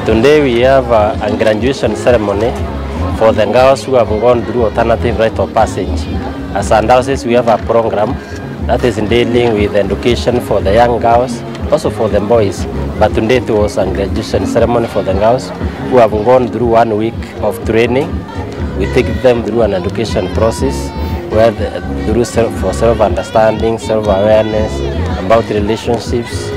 Today we have a graduation ceremony for the girls who have gone through alternative rite of passage. As a diocese, we have a program that is dealing with education for the young girls, also for the boys. But today it was a graduation ceremony for the girls who have gone through 1 week of training. We take them through an education process where through for self-understanding, self-awareness about relationships.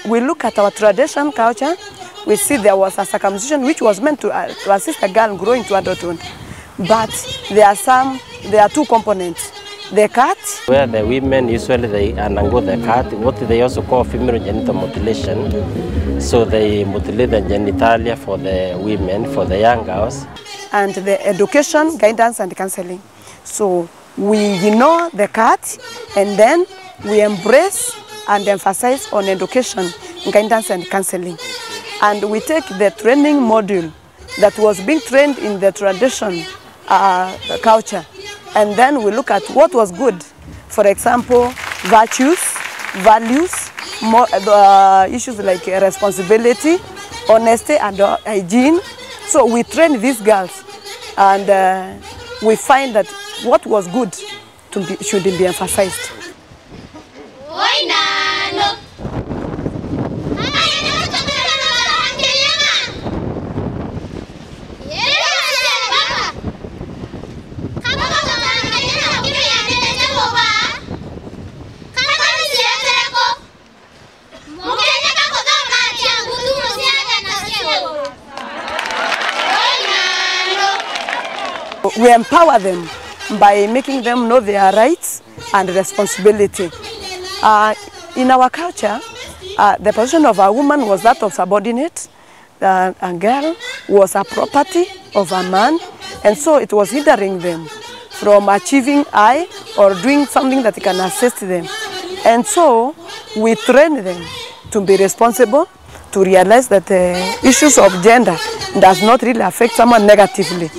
We look at our traditional culture, we see there was a circumcision which was meant to assist a girl growing to adulthood. But there are two components. The cut, where the women usually they undergo the cut, what they also call female genital mutilation. So they mutilate the genitalia for the women, for the young girls. And the education, guidance and counseling. So we know the cut and then we embrace and emphasize on education, guidance and counseling. And we take the training module that was being trained in the tradition culture, and then we look at what was good. For example, virtues, values, issues like responsibility, honesty and hygiene. So we train these girls and we find that what was good should be emphasized. We empower them by making them know their rights and responsibility. In our culture, the position of a woman was that of subordinate. A girl was a property of a man, and so it was hindering them from achieving high or doing something that can assist them. And so we train them to be responsible, to realize that the issues of gender does not really affect someone negatively.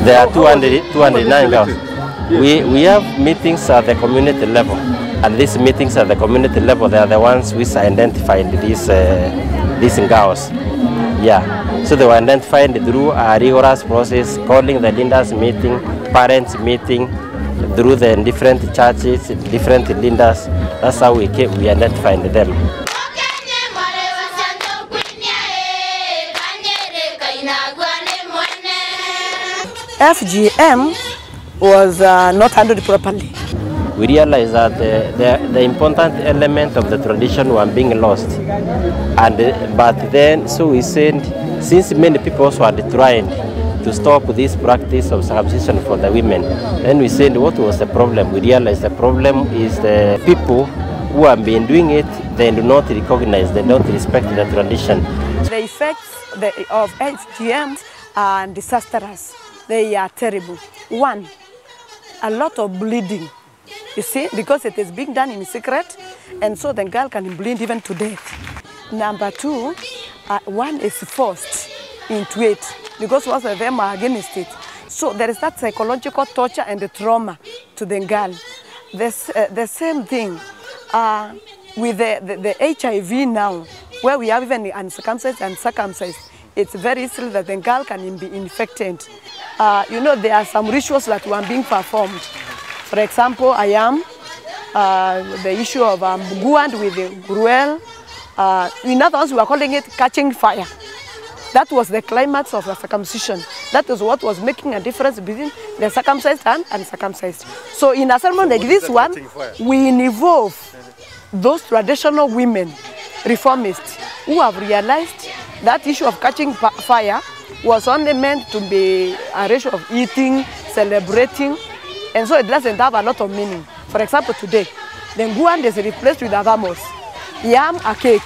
There are 209 girls. We have meetings at the community level, and these meetings at the community level, they are the ones which identified these girls. Yeah, so they were identified through a rigorous process, calling the leaders meeting, parents meeting, through the different churches, different leaders. That's how we identified them. FGM was not handled properly. We realized that the important element of the tradition were being lost. But then, so we said, since many people also had tried to stop this practice of circumcision for the women, then we said, what was the problem? We realized the problem is the people who have been doing it, they do not recognize, they don't respect the tradition. The effects of FGM are disastrous. They are terrible. One, a lot of bleeding, you see, because it is being done in secret, and so the girl can bleed even to death. Number two, one is forced into it, because most of them are against it. So there is that psychological torture and the trauma to the girl. The same thing with the HIV now, where we have even uncircumcised and circumcised. It's very easy that the girl can be infected. You know, there are some rituals that were being performed. For example, the issue of Guand with the Gruel. In other words, we are calling it catching fire. That was the climax of the circumcision. That is what was making a difference between the circumcised and uncircumcised. So in a ceremony like this one, we involve those traditional women, reformists, who have realized that issue of catching fire was only meant to be a ratio of eating, celebrating, and so it doesn't have a lot of meaning. For example, today, The nguan is replaced with avamos. Yam, a cake.